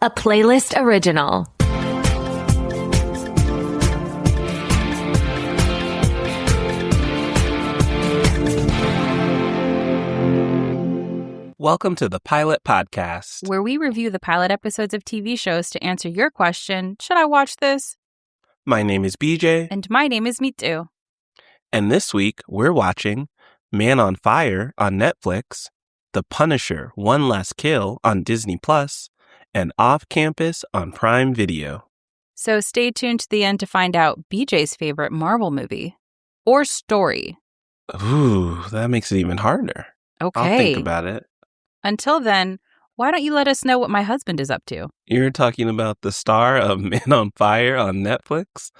a Playlyst original. Welcome to the Pilot Podcast, where we review the pilot episodes of TV shows to answer your question, should I watch this? My name is BJ. And my name is Mitu. And this week, we're watching Man on Fire on Netflix, The Punisher: One Last Kill on Disney+, and Off Campus on Prime Video. So stay tuned to the end to find out BJ's favorite Marvel movie or story. Ooh, that makes it even harder. Okay. I'll think about it. Until then, why don't you let us know what my husband is up to? You're talking about the star of Man on Fire on Netflix?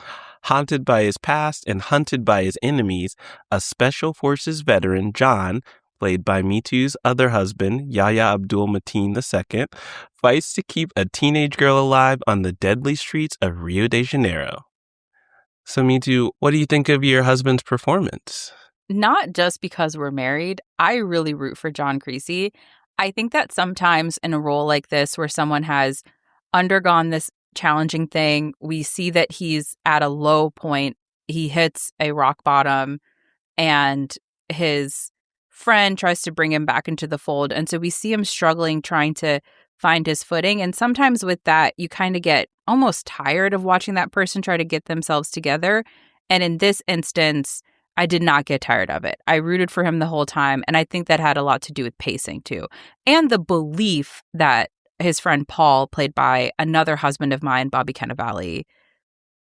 Haunted by his past and hunted by his enemies, a Special Forces veteran, John, played by Mitu's other husband, Yahya Abdul-Mateen II, fights to keep a teenage girl alive on the deadly streets of Rio de Janeiro. So, Mitu, what do you think of your husband's performance? Not just because we're married, I really root for John Creasy. I think that sometimes in a role like this where someone has undergone this challenging thing, we see that he's at a low point. He hits a rock bottom and his friend tries to bring him back into the fold. And so we see him struggling, trying to find his footing. And sometimes with that, you kind of get almost tired of watching that person try to get themselves together. And in this instance, I did not get tired of it. I rooted for him the whole time, and I think that had a lot to do with pacing, too. And the belief that his friend Paul, played by another husband of mine, Bobby Cannavale,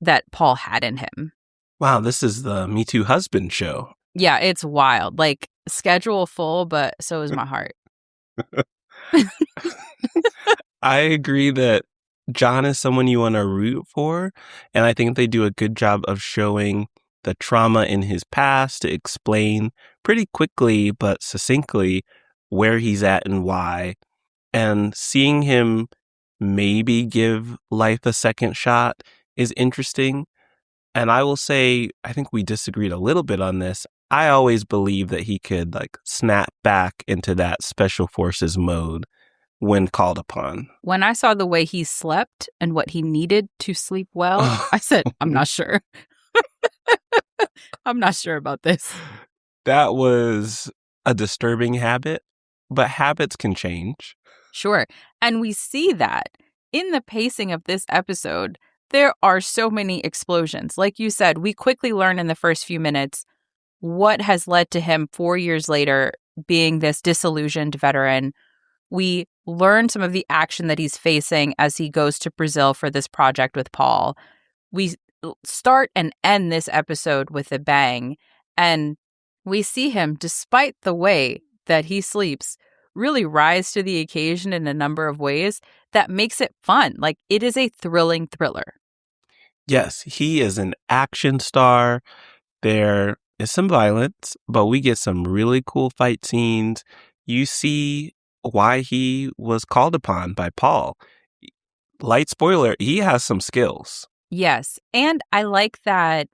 that Paul had in him. Wow, this is the Me Too husband show. Yeah, it's wild. Like, schedule full, but so is my heart. I agree that John is someone you want to root for, and I think they do a good job of showing the trauma in his past to explain pretty quickly but succinctly where he's at and why. And seeing him maybe give life a second shot is interesting. And I will say, I think we disagreed a little bit on this. I always believed that he could snap back into that special forces mode when called upon. When I saw the way he slept and what he needed to sleep well, I said, I'm not sure. I'm not sure about this. That was a disturbing habit, but habits can change. Sure. And we see that in the pacing of this episode. There are so many explosions. Like you said, we quickly learn in the first few minutes what has led to him 4 years later being this disillusioned veteran. We learn some of the action that he's facing as he goes to Brazil for this project with Paul. We start and end this episode with a bang, and we see him, despite the way that he sleeps, really rise to the occasion in a number of ways that makes it fun. Like, it is a thrilling thriller. Yes, he is an action star. There is some violence, but we get some really cool fight scenes. You see why he was called upon by Paul. Light spoiler, he has some skills. Yes. And I like that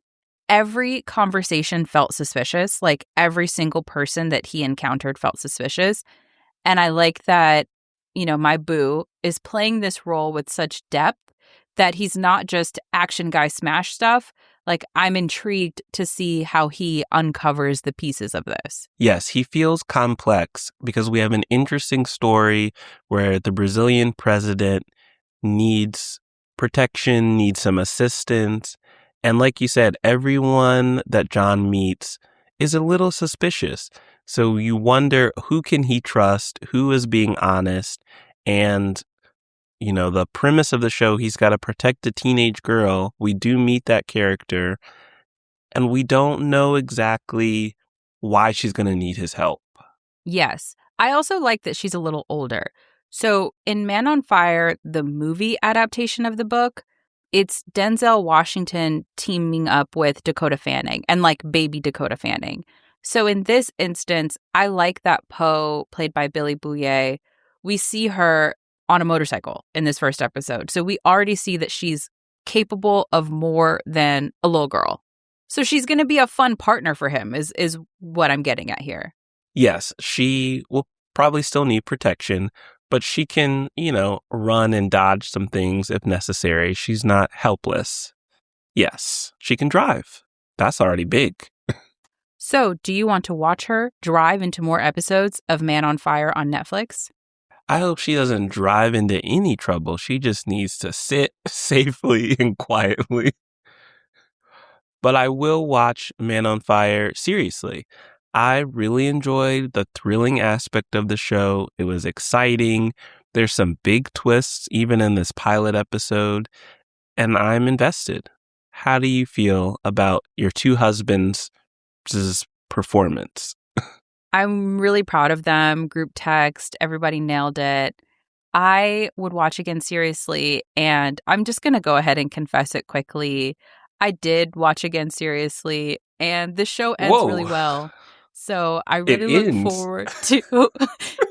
every conversation felt suspicious. Like, every single person that he encountered felt suspicious. And I like that, my boo is playing this role with such depth that he's not just action guy smash stuff. Like, I'm intrigued to see how he uncovers the pieces of this. Yes, he feels complex because we have an interesting story where the Brazilian president needs protection, needs some assistance. And like you said, everyone that John meets is a little suspicious. So you wonder, who can he trust? Who is being honest? And, the premise of the show, he's got to protect a teenage girl. We do meet that character, and we don't know exactly why she's going to need his help. Yes. I also like that she's a little older. So in Man on Fire, the movie adaptation of the book, it's Denzel Washington teaming up with Dakota Fanning and baby Dakota Fanning. So in this instance, I like that Poe, played by Billy Bouillet, we see her on a motorcycle in this first episode. So we already see that she's capable of more than a little girl. So she's going to be a fun partner for him is what I'm getting at here. Yes, she will probably still need protection, but she can, run and dodge some things if necessary. She's not helpless. Yes, she can drive. That's already big. So, do you want to watch her drive into more episodes of Man on Fire on Netflix? I hope she doesn't drive into any trouble. She just needs to sit safely and quietly. But I will watch Man on Fire seriously. I really enjoyed the thrilling aspect of the show. It was exciting. There's some big twists even in this pilot episode, and I'm invested. How do you feel about your two husbands' performance? I'm really proud of them. Group text, everybody nailed it. I would watch again seriously, and I'm just going to go ahead and confess it quickly. I did watch again seriously, and the show ends really Whoa, well. So I it really look ends. forward to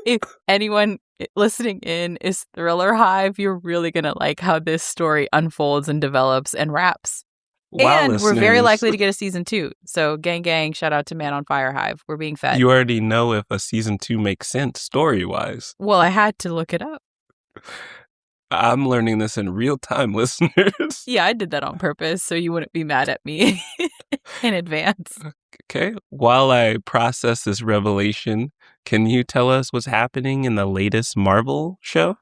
if anyone listening in is Thriller Hive, you're really going to like how this story unfolds and develops and wraps. Wow, And we're very listeners, likely to get a season 2. So gang, shout out to Man on Fire Hive. We're being fed. you already know if a season 2 makes sense story-wise. Well, I had to look it up. I'm learning this in real time, listeners. Yeah, I did that on purpose so you wouldn't be mad at me in advance. Okay, while I process this revelation, can you tell us what's happening in the latest Marvel show?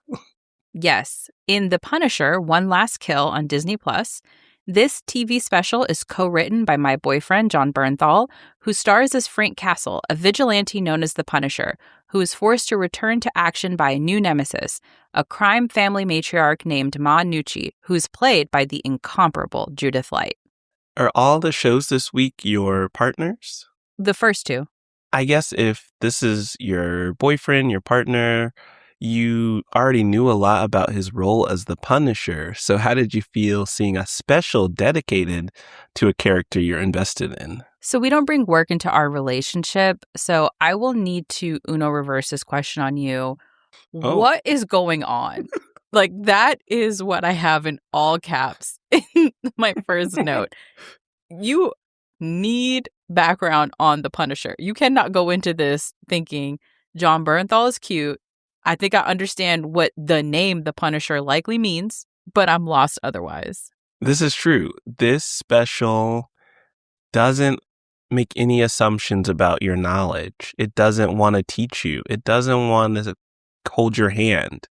Yes, in The Punisher: One Last Kill on Disney Plus, this TV special is co-written by my boyfriend, John Bernthal, who stars as Frank Castle, a vigilante known as the Punisher, who is forced to return to action by a new nemesis, a crime family matriarch named Ma Nucci, who's played by the incomparable Judith Light. Are all the shows this week your partners? The first two. I guess if this is your boyfriend, your partner, you already knew a lot about his role as the Punisher. So how did you feel seeing a special dedicated to a character you're invested in? So we don't bring work into our relationship. So I will need to Uno reverse this question on you. Oh. What is going on? Like, that is what I have in all caps in my first note. You need background on the Punisher. You cannot go into this thinking John Bernthal is cute. I think I understand what the name The Punisher likely means, but I'm lost otherwise. This is true. This special doesn't make any assumptions about your knowledge. It doesn't want to teach you. It doesn't want to hold your hand.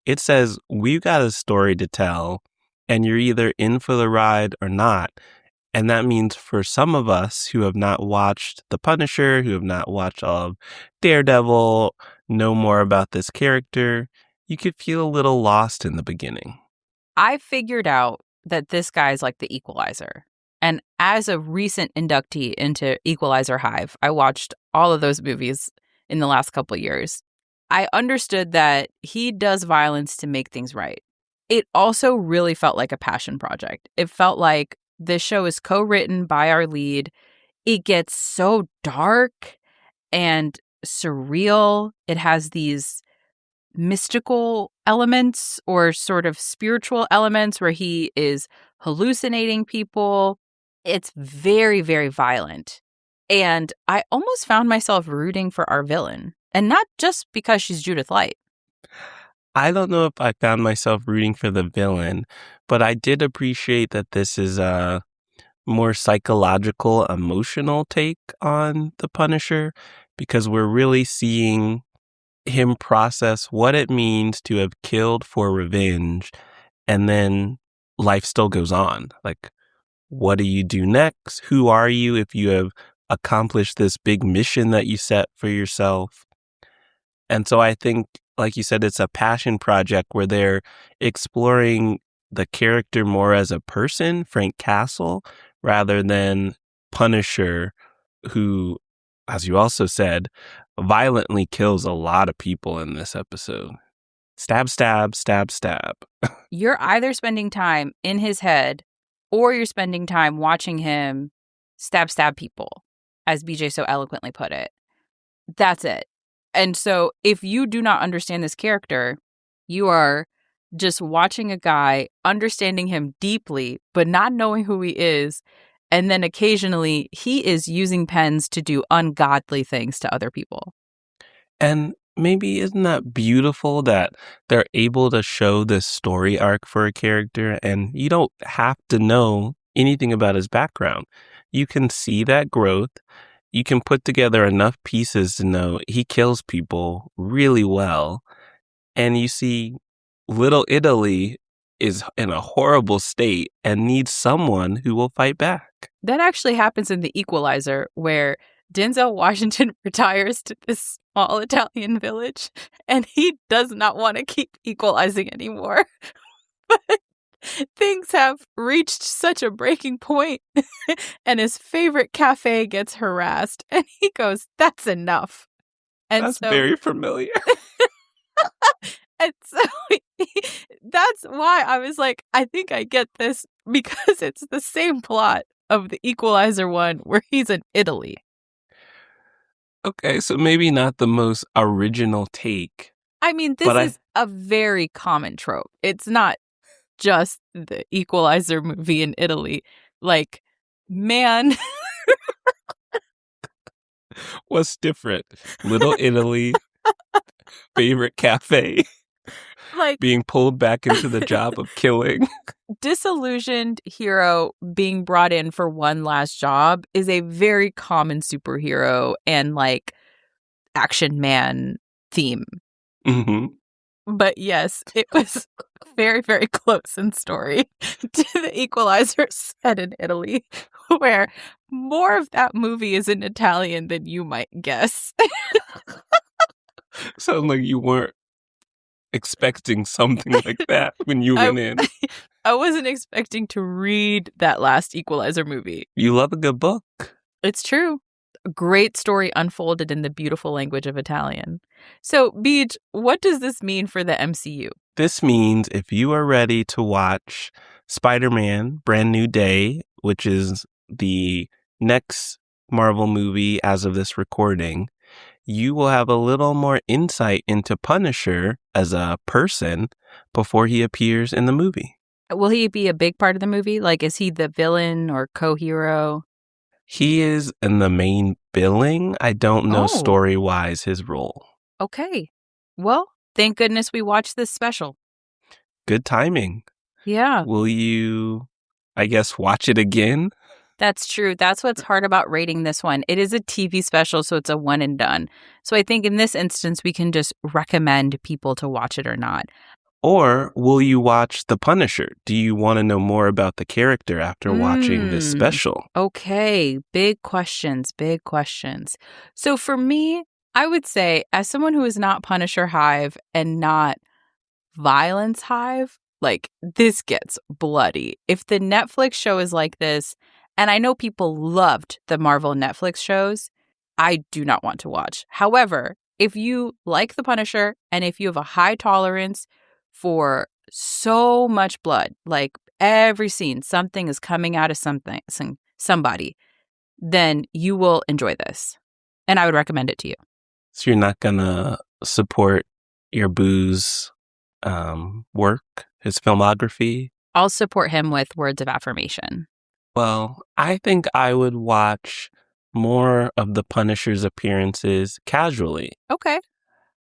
It says, we've got a story to tell, and you're either in for the ride or not. And that means for some of us who have not watched The Punisher, who have not watched all of Daredevil, know more about this character, you could feel a little lost in the beginning. I figured out that this guy's like the Equalizer. And as a recent inductee into Equalizer Hive, I watched all of those movies in the last couple of years. I understood that he does violence to make things right. It also really felt like a passion project. It felt like this show is co-written by our lead. It gets so dark and surreal. It has these mystical elements or sort of spiritual elements where he is hallucinating people. It's very, very violent. And I almost found myself rooting for our villain. And not just because she's Judith Light. I don't know if I found myself rooting for the villain, but I did appreciate that this is a more psychological, emotional take on the Punisher, because we're really seeing him process what it means to have killed for revenge, and then life still goes on. Like, what do you do next? Who are you if you have accomplished this big mission that you set for yourself? And so I think, like you said, it's a passion project where they're exploring the character more as a person, Frank Castle, rather than Punisher, who, as you also said, violently kills a lot of people in this episode. Stab, stab, stab, stab. You're either spending time in his head or you're spending time watching him stab people, as BJ so eloquently put it. That's it. And so if you do not understand this character, you are just watching a guy, understanding him deeply, but not knowing who he is. And then occasionally he is using pens to do ungodly things to other people. And maybe isn't that beautiful that they're able to show this story arc for a character and you don't have to know anything about his background. You can see that growth. You can put together enough pieces to know he kills people really well. And you see Little Italy is in a horrible state and needs someone who will fight back. That actually happens in The Equalizer, where Denzel Washington retires to this small Italian village, and he does not want to keep equalizing anymore. But things have reached such a breaking point, and his favorite cafe gets harassed, and he goes, "That's enough." And That's very familiar. And so that's why I was like, I think I get this, because it's the same plot of The Equalizer one where he's in Italy. Okay, so maybe not the most original take. I mean, this is a very common trope. It's not just the Equalizer movie in Italy. Like, man. What's different? Little Italy, favorite cafe, like being pulled back into the job of killing. Disillusioned hero being brought in for one last job is a very common superhero and like action man theme. Mm-hmm. But yes, it was very, very close in story to The Equalizer set in Italy, where more of that movie is in Italian than you might guess. Sounds like you weren't expecting something like that when you went in. I wasn't expecting to read that last Equalizer movie. You love a good book. It's true. A great story unfolded in the beautiful language of Italian. So, Beej, what does this mean for the MCU? This means if you are ready to watch Spider-Man Brand New Day, which is the next Marvel movie as of this recording, you will have a little more insight into Punisher as a person before he appears in the movie. Will he be a big part of the movie? Like, is he the villain or co-hero? He is in the main billing. I don't know story-wise his role. Okay. Well, thank goodness we watched this special. Good timing. Yeah. Will you, I guess, watch it again? That's true. That's what's hard about rating this one. It is a TV special, so it's a one and done. So I think in this instance, we can just recommend people to watch it or not. Or will you watch The Punisher? Do you want to know more about the character after watching this special? Okay. Big questions. Big questions. So for me, I would say, as someone who is not Punisher Hive and not Violence Hive, like, this gets bloody. If the Netflix show is like this, and I know people loved the Marvel Netflix shows, I do not want to watch. However, if you like The Punisher and if you have a high tolerance for so much blood, like every scene, something is coming out of somebody, then you will enjoy this. And I would recommend it to you. So you're not going to support your boo's work, his filmography? I'll support him with words of affirmation. Well, I think I would watch more of the Punisher's appearances casually. Okay.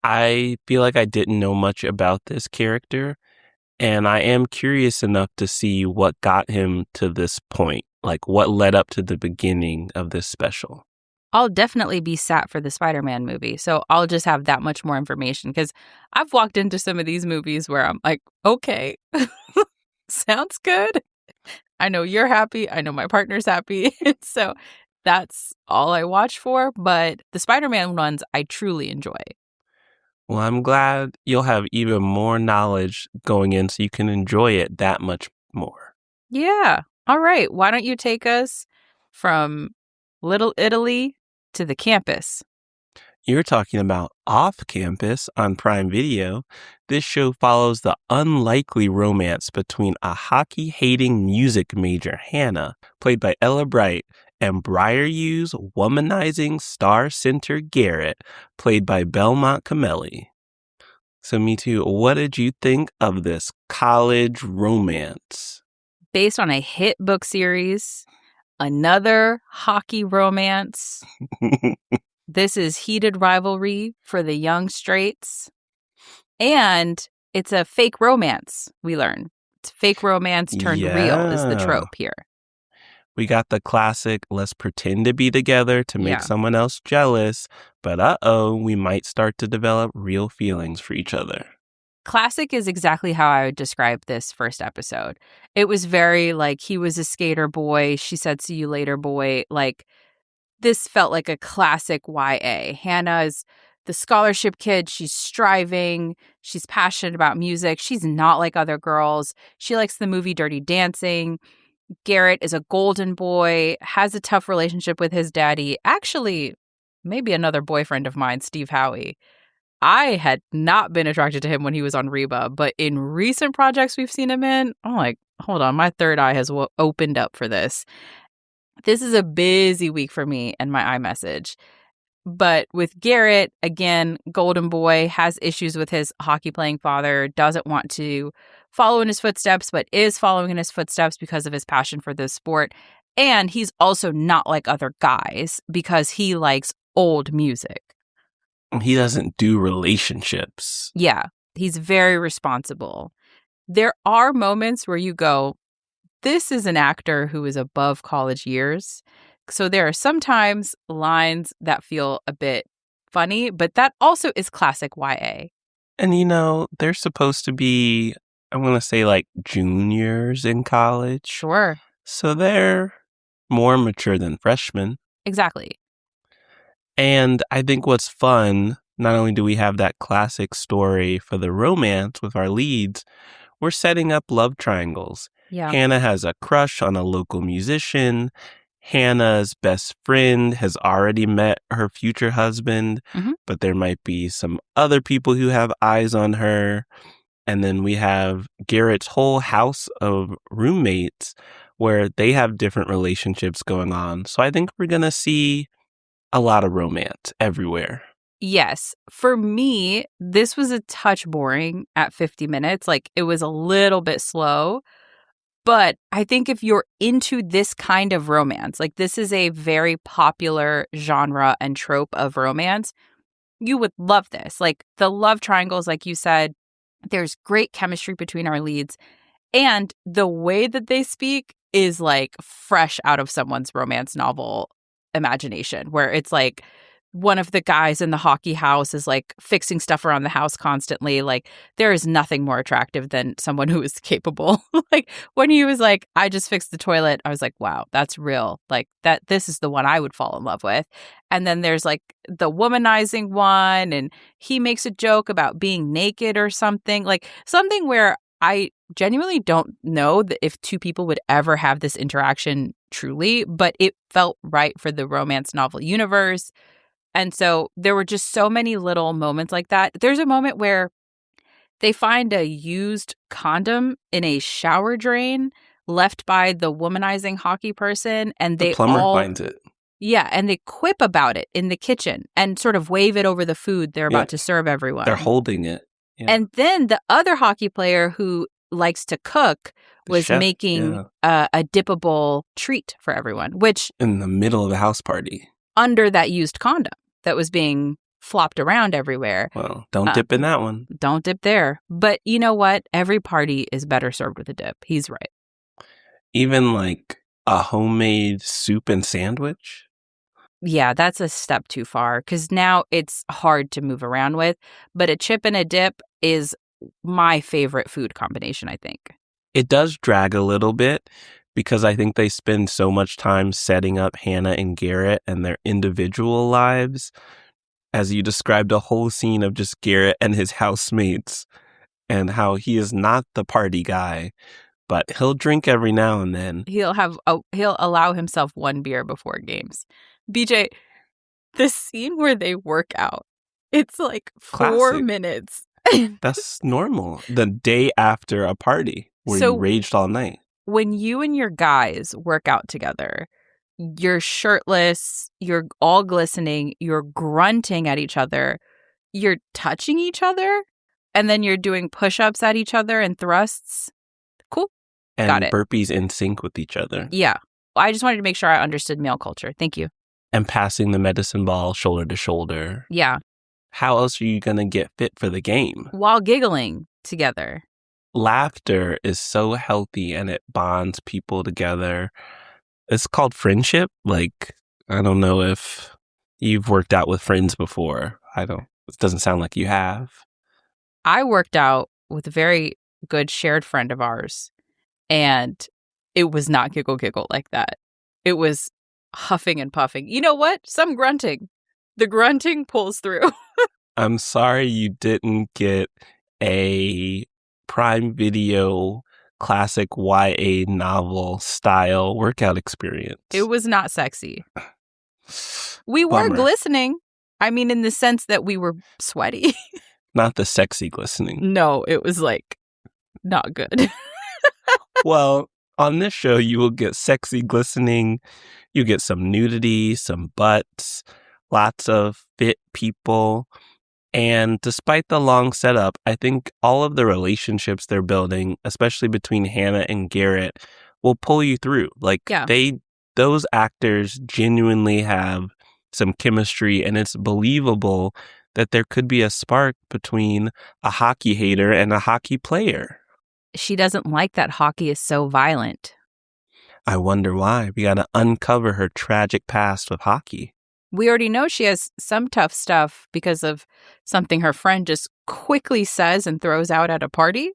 I feel like I didn't know much about this character, and I am curious enough to see what got him to this point, like what led up to the beginning of this special. I'll definitely be sat for the Spider-Man movie, so I'll just have that much more information, because I've walked into some of these movies where I'm like, okay, sounds good. I know you're happy. I know my partner's happy. So that's all I watch for. But the Spider-Man ones, I truly enjoy. Well, I'm glad you'll have even more knowledge going in so you can enjoy it that much more. Yeah. All right. Why don't you take us from Little Italy to the campus? You're talking about Off Campus on Prime Video. This show follows the unlikely romance between a hockey-hating music major, Hannah, played by Ella Bright, and Briarview's womanizing star center, Garrett, played by Belmont Camelli. So, Me Too, what did you think of this college romance? Based on a hit book series, another hockey romance. This is heated rivalry for the young straights. And it's a fake romance, we learn. It's fake romance turned real is the Yeah. trope here. We got the classic, let's pretend to be together to make someone else jealous, but we might start to develop real feelings for each other. Classic is exactly how I would describe this first episode. It was very like he was a skater boy. She said, see you later, boy. Like this felt like a classic YA. Hannah is the scholarship kid. She's striving. She's passionate about music. She's not like other girls. She likes the movie Dirty Dancing. Garrett is a golden boy, has a tough relationship with his daddy. Actually, maybe another boyfriend of mine, Steve Howie. I had not been attracted to him when he was on Reba, but in recent projects we've seen him in, I'm like, hold on, my third eye has opened up for this. This is a busy week for me and my iMessage. But with Garrett, again, golden boy, has issues with his hockey playing father, doesn't want to follow in his footsteps, but is following in his footsteps because of his passion for this sport. And he's also not like other guys because he likes old music. He doesn't do relationships. Yeah, he's very responsible. There are moments where you go, this is an actor who is above college years. So there are sometimes lines that feel a bit funny, but that also is classic YA. And they're supposed to be, I want to say like juniors in college. Sure. So they're more mature than freshmen. Exactly. And I think what's fun, not only do we have that classic story for the romance with our leads, we're setting up love triangles. Yeah. Hannah has a crush on a local musician. Hannah's best friend has already met her future husband, but there might be some other people who have eyes on her. And then we have Garrett's whole house of roommates where they have different relationships going on. So I think we're going to see a lot of romance everywhere. Yes. For me, this was a touch boring at 50 minutes. Like it was a little bit slow. But I think if you're into this kind of romance, like this is a very popular genre and trope of romance, you would love this. Like the love triangles, like you said, there's great chemistry between our leads. And the way that they speak is like fresh out of someone's romance novel imagination, where it's like one of the guys in the hockey house is like fixing stuff around the house constantly. Like there is nothing more attractive than someone who is capable. Like when he was like, I just fixed the toilet, I was like, wow, that's real. Like this is the one I would fall in love with. And then there's like the womanizing one, and he makes a joke about being naked or something, like something where I genuinely don't know that if two people would ever have this interaction truly, but it felt right for the romance novel universe. And so there were just so many little moments like that. There's a moment where they find a used condom in a shower drain left by the womanizing hockey person, and The plumber finds it. Yeah, and they quip about it in the kitchen and sort of wave it over the food they're about to serve everyone. They're holding it. Yeah. And then the other hockey player who likes to cook was making a dippable treat for everyone, which in the middle of the house party under that used condom that was being flopped around everywhere. Well, don't dip in that one. Don't dip there. But you know what? Every party is better served with a dip. He's right. Even like a homemade soup and sandwich? Yeah, that's a step too far because now it's hard to move around with. But a chip and a dip is my favorite food combination, I think. It does drag a little bit because I think they spend so much time setting up Hannah and Garrett and their individual lives. As you described, a whole scene of just Garrett and his housemates and how he is not the party guy, but he'll drink every now and then. He'll allow himself one beer before games. BJ, the scene where they work out, it's like 4 minutes. That's normal. The day after a party where you raged all night. When you and your guys work out together, you're shirtless, you're all glistening, you're grunting at each other, you're touching each other, and then you're doing push-ups at each other and thrusts. Cool. And got it. Burpees in sync with each other. Yeah. I just wanted to make sure I understood male culture. Thank you. And passing the medicine ball shoulder to shoulder. Yeah. How else are you going to get fit for the game? While giggling together. Laughter is so healthy and it bonds people together. It's called friendship. Like, I don't know if you've worked out with friends before. It doesn't sound like you have. I worked out with a very good shared friend of ours, and it was not giggle like that. It was huffing and puffing. You know what? Some grunting. The grunting pulls through. I'm sorry you didn't get a Prime Video classic YA novel style workout experience. It was not sexy. We Bummer. were glistening. I mean, in the sense that we were sweaty. Not the sexy glistening. No, it was like not good. Well, on this show, you will get sexy glistening. You get some nudity, some butts, lots of fit people. And despite the long setup, I think all of the relationships they're building, especially between Hannah and Garrett, will pull you through. Like, those actors genuinely have some chemistry, and it's believable that there could be a spark between a hockey hater and a hockey player. She doesn't like that hockey is so violent. I wonder why. We got to uncover her tragic past with hockey. We already know she has some tough stuff because of something her friend just quickly says and throws out at a party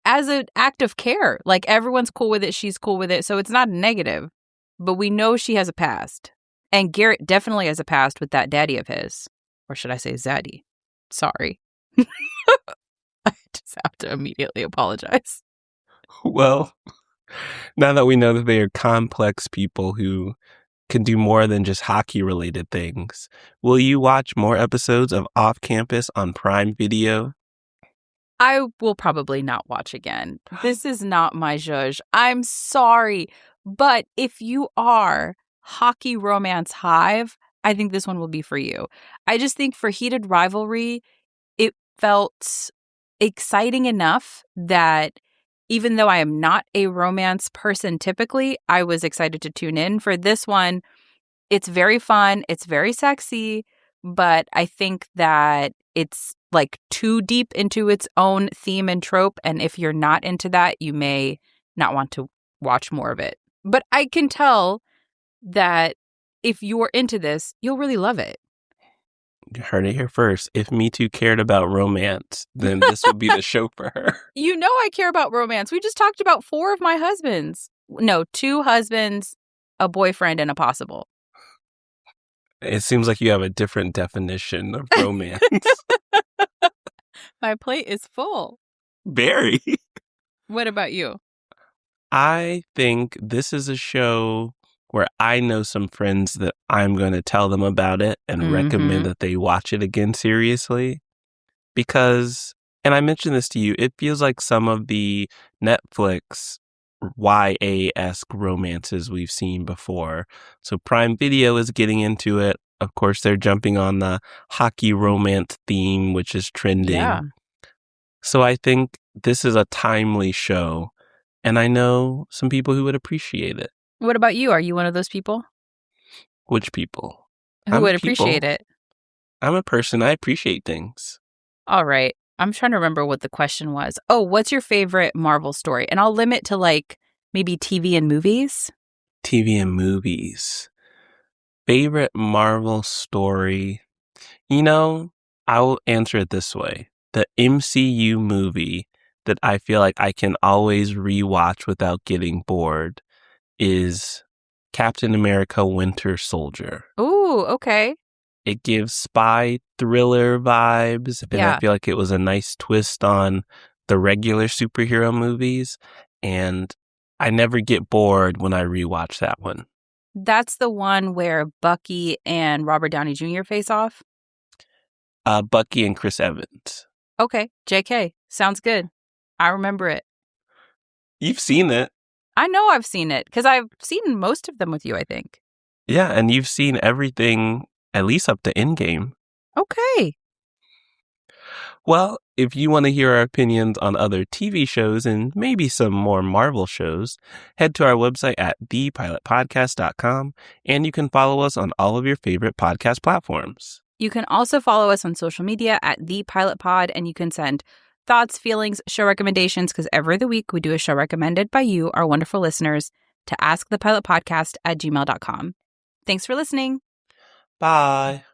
as an act of care. Like, everyone's cool with it. She's cool with it. So it's not negative. But we know she has a past. And Garrett definitely has a past with that daddy of his. Or should I say zaddy? Sorry. I just have to immediately apologize. Well, now that we know that they are complex people who can do more than just hockey-related things, will you watch more episodes of Off Campus on Prime Video? I will probably not watch again. This is not my zhuzh. I'm sorry. But if you are hockey romance hive, I think this one will be for you. I just think for heated rivalry, it felt exciting enough that even though I am not a romance person typically, I was excited to tune in. For this one, it's very fun. It's very sexy. But I think that it's like too deep into its own theme and trope. And if you're not into that, you may not want to watch more of it. But I can tell that if you're into this, you'll really love it. You heard it here first. If Me Too cared about romance, then this would be the show for her. You know I care about romance. We just talked about 4 of my husbands. No, 2 husbands, a boyfriend, and a possible. It seems like you have a different definition of romance. My plate is full. Very. What about you? I think this is a show where I know some friends that I'm going to tell them about it and recommend that they watch it again seriously. Because, and I mentioned this to you, it feels like some of the Netflix YA-esque romances we've seen before. So Prime Video is getting into it. Of course, they're jumping on the hockey romance theme, which is trending. Yeah. So I think this is a timely show. And I know some people who would appreciate it. What about you? Are you one of those people? Which people? Who would appreciate it? I'm a person. I appreciate things. All right. I'm trying to remember what the question was. Oh, what's your favorite Marvel story? And I'll limit to like maybe TV and movies. TV and movies. Favorite Marvel story? You know, I will answer it this way. The MCU movie that I feel like I can always rewatch without getting bored is Captain America Winter Soldier. Ooh, okay. It gives spy thriller vibes, and Yeah. I feel like it was a nice twist on the regular superhero movies, and I never get bored when I rewatch that one. That's the one where Bucky and Robert Downey Jr. face off? Bucky and Chris Evans. Okay, JK. Sounds good. I remember it. You've seen it. I know I've seen it because I've seen most of them with you, I think. Yeah, and you've seen everything at least up to Endgame. Okay. Well, if you want to hear our opinions on other TV shows and maybe some more Marvel shows, head to our website at thepilotpodcast.com, and you can follow us on all of your favorite podcast platforms. You can also follow us on social media at The Pilot Pod, and you can send thoughts, feelings, show recommendations, because every other week we do a show recommended by you, our wonderful listeners, to askthepilotpodcast@gmail.com. Thanks for listening. Bye.